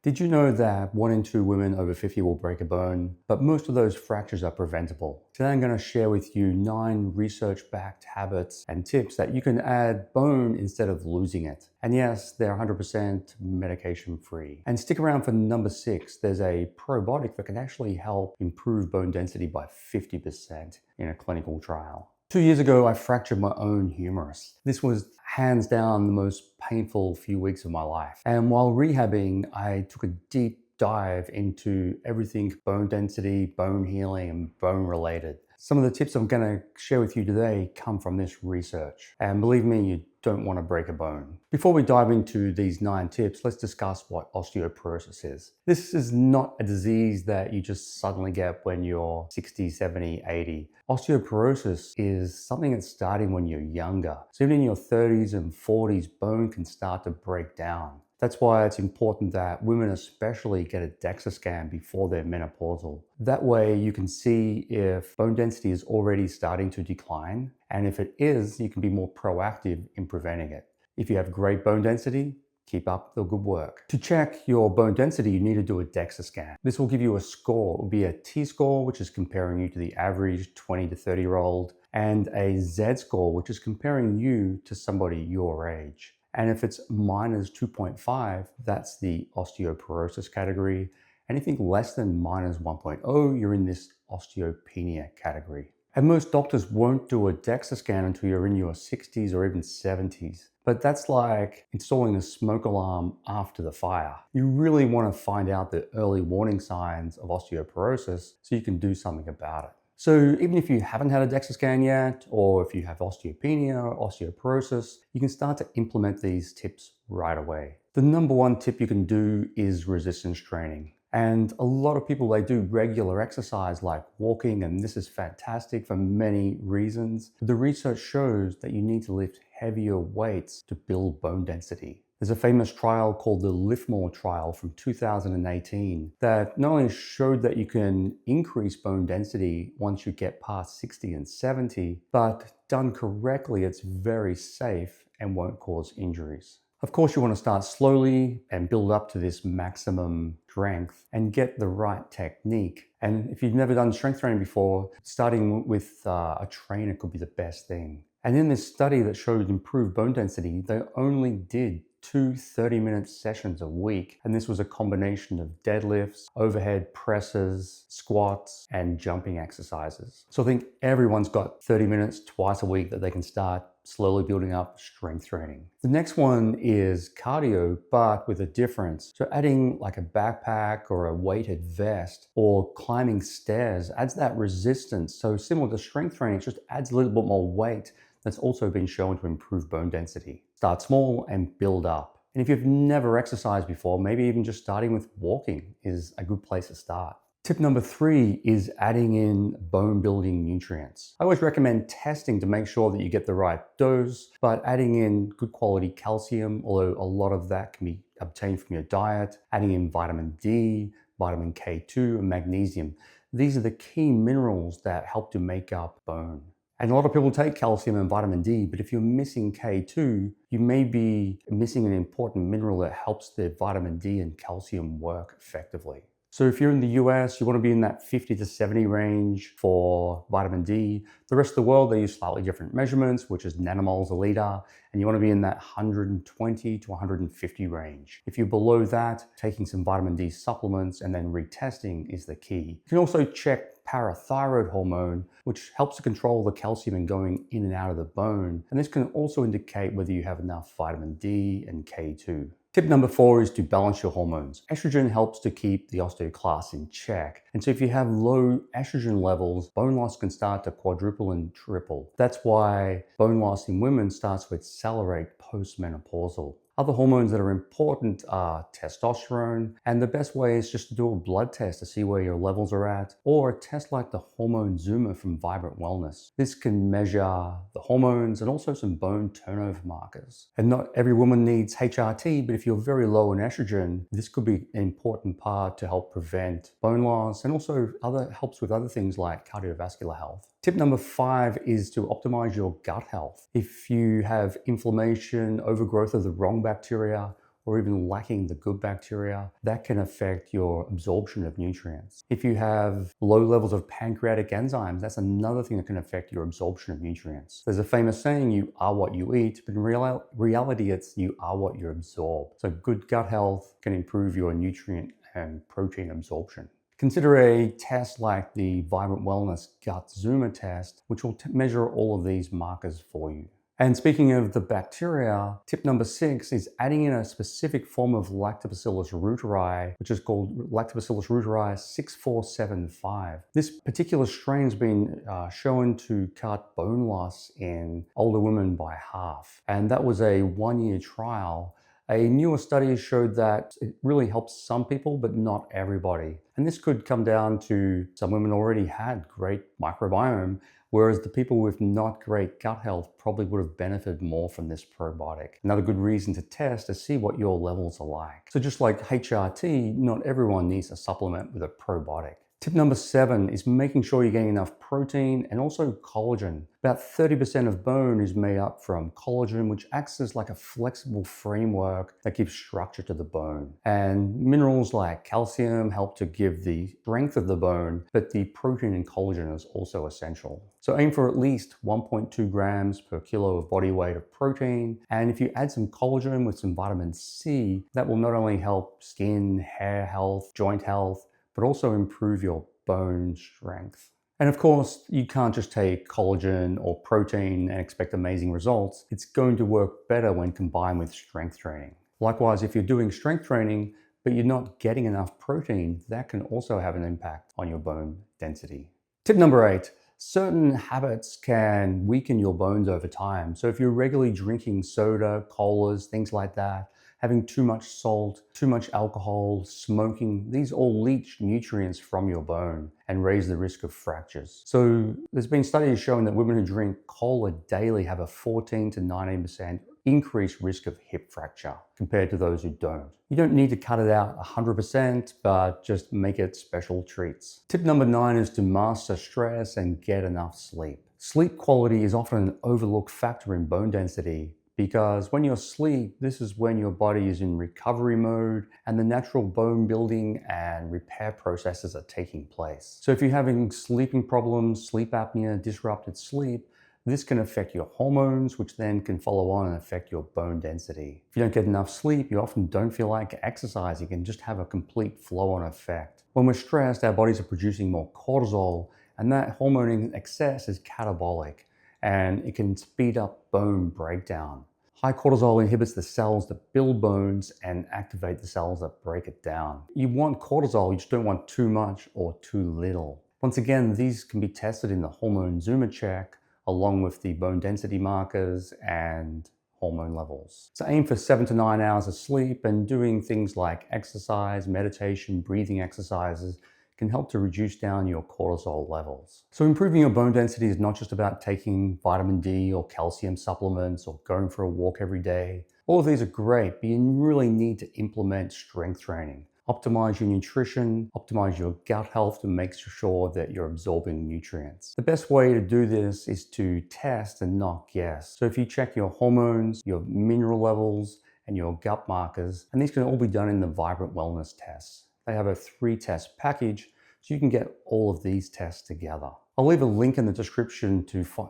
Did you know that 1 in 2 women over 50 will break a bone, but most of those fractures are preventable? Today I'm going to share with you 9 research-backed habits and tips that you can add bone instead of losing it. And yes, they're 100% medication-free. And stick around for number 6. There's a probiotic that can actually help improve bone density by 50% in a clinical trial. 2 years ago, I fractured my own humerus. This was hands down the most painful few weeks of my life. And while rehabbing, I took a deep dive into everything bone density, bone healing, and bone related. Some of the tips I'm going to share with you today come from this research. And believe me, you don't want to break a bone. Before we dive into these 9 tips, let's discuss what osteoporosis is. This is not a disease that you just suddenly get when you're 60, 70, 80. Osteoporosis is something that's starting when you're younger. So even in your 30s and 40s, bone can start to break down. That's why it's important that women especially get a DEXA scan before they're menopausal. That way you can see if bone density is already starting to decline, and if it is, you can be more proactive in preventing it. If you have great bone density, keep up the good work. To check your bone density, you need to do a DEXA scan. This will give you a score. It will be a T-score, which is comparing you to the average 20 to 30-year-old, and a Z-score, which is comparing you to somebody your age. And if it's minus 2.5, that's the osteoporosis category. Anything less than minus 1.0, you're in this osteopenia category. And most doctors won't do a DEXA scan until you're in your 60s or even 70s. But that's like installing a smoke alarm after the fire. You really want to find out the early warning signs of osteoporosis so you can do something about it. So even if you haven't had a DEXA scan yet, or if you have osteopenia or osteoporosis, you can start to implement these tips right away. The number 1 tip you can do is resistance training. And a lot of people, they do regular exercise like walking, and this is fantastic for many reasons. But the research shows that you need to lift heavier weights to build bone density. There's a famous trial called the LIFT-MORE trial from 2018 that not only showed that you can increase bone density once you get past 60 and 70, but done correctly, it's very safe and won't cause injuries. Of course, you want to start slowly and build up to this maximum strength and get the right technique. And if you've never done strength training before, starting with a trainer could be the best thing. And in this study that showed improved bone density, they only did 2 30-minute sessions a week. And this was a combination of deadlifts, overhead presses, squats, and jumping exercises. So I think everyone's got 30 minutes twice a week that they can start slowly building up strength training. The next one is cardio, but with a difference. So adding like a backpack or a weighted vest or climbing stairs adds that resistance. So similar to strength training, it just adds a little bit more weight. That's also been shown to improve bone density. Start small and build up. And if you've never exercised before, maybe even just starting with walking is a good place to start. Tip number 3 is adding in bone building nutrients. I always recommend testing to make sure that you get the right dose, but adding in good quality calcium, although a lot of that can be obtained from your diet, adding in vitamin D, vitamin K2, and magnesium. These are the key minerals that help to make up bone. And a lot of people take calcium and vitamin D, but if you're missing K2, you may be missing an important mineral that helps the vitamin D and calcium work effectively. So if you're in the US, you want to be in that 50 to 70 range for vitamin D. The rest of the world, they use slightly different measurements, which is nanomoles a liter, and you want to be in that 120 to 150 range. If you're below that, taking some vitamin D supplements and then retesting is the key. You can also check parathyroid hormone, which helps to control the calcium going in and out of the bone. And this can also indicate whether you have enough vitamin D and K2. Tip number 4 is to balance your hormones. Estrogen helps to keep the osteoclast in check. And so if you have low estrogen levels, bone loss can start to quadruple and triple. That's why bone loss in women starts to accelerate postmenopausal. Other hormones that are important are testosterone, and the best way is just to do a blood test to see where your levels are at, or a test like the hormone zoomer from Vibrant Wellness. This can measure the hormones and also some bone turnover markers. And not every woman needs HRT, but if you're very low in estrogen, this could be an important part to help prevent bone loss and also helps with other things like cardiovascular health. Tip number 5 is to optimize your gut health. If you have inflammation, overgrowth of the wrong bacteria, or even lacking the good bacteria, that can affect your absorption of nutrients. If you have low levels of pancreatic enzymes, that's another thing that can affect your absorption of nutrients. There's a famous saying, you are what you eat, but in reality, it's you are what you absorb. So good gut health can improve your nutrient and protein absorption. Consider a test like the Vibrant Wellness Gut Zoomer test, which will measure all of these markers for you. And speaking of the bacteria, tip number 6 is adding in a specific form of Lactobacillus reuteri, which is called Lactobacillus reuteri 6475. This particular strain has been shown to cut bone loss in older women by half. And that was a 1-year trial. A newer study showed that it really helps some people, but not everybody. And this could come down to some women already had great microbiome, whereas the people with not great gut health probably would have benefited more from this probiotic. Another good reason to test to see what your levels are like. So just like HRT, not everyone needs a supplement with a probiotic. Tip number 7 is making sure you're getting enough protein and also collagen. About 30% of bone is made up from collagen, which acts as like a flexible framework that gives structure to the bone. And minerals like calcium help to give the strength of the bone, but the protein and collagen is also essential. So aim for at least 1.2 grams per kilo of body weight of protein. And if you add some collagen with some vitamin C, that will not only help skin, hair health, joint health, but also improve your bone strength. And of course, you can't just take collagen or protein and expect amazing results. It's going to work better when combined with strength training. Likewise, if you're doing strength training, but you're not getting enough protein, that can also have an impact on your bone density. Tip number 8, certain habits can weaken your bones over time. So if you're regularly drinking soda, colas, things like that, having too much salt, too much alcohol, smoking, these all leach nutrients from your bone and raise the risk of fractures. So there's been studies showing that women who drink cola daily have a 14 to 19% increased risk of hip fracture compared to those who don't. You don't need to cut it out 100%, but just make it special treats. Tip number 9 is to master stress and get enough sleep. Sleep quality is often an overlooked factor in bone density, because when you're asleep, this is when your body is in recovery mode and the natural bone building and repair processes are taking place. So if you're having sleeping problems, sleep apnea, disrupted sleep, this can affect your hormones, which then can follow on and affect your bone density. If you don't get enough sleep, you often don't feel like exercising and just have a complete flow-on effect. When we're stressed, our bodies are producing more cortisol, and that hormone in excess is catabolic, and it can speed up bone breakdown. High cortisol inhibits the cells that build bones and activate the cells that break it down. You want cortisol, you just don't want too much or too little. Once again, these can be tested in the hormone Zoomer check, along with the bone density markers and hormone levels. So aim for 7 to 9 hours of sleep, and doing things like exercise, meditation, breathing exercises can help to reduce down your cortisol levels. So improving your bone density is not just about taking vitamin D or calcium supplements or going for a walk every day. All of these are great, but you really need to implement strength training. Optimize your nutrition, optimize your gut health to make sure that you're absorbing nutrients. The best way to do this is to test and not guess. So if you check your hormones, your mineral levels, and your gut markers, and these can all be done in the Vibrant Wellness tests. They have a 3-test package, so you can get all of these tests together. I'll leave a link in the description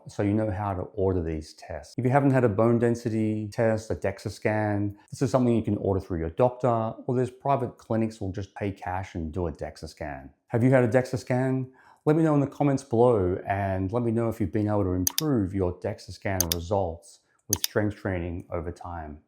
so you know how to order these tests. If you haven't had a bone density test, a DEXA scan, this is something you can order through your doctor, or there's private clinics who will just pay cash and do a DEXA scan. Have you had a DEXA scan? Let me know in the comments below, and let me know if you've been able to improve your DEXA scan results with strength training over time.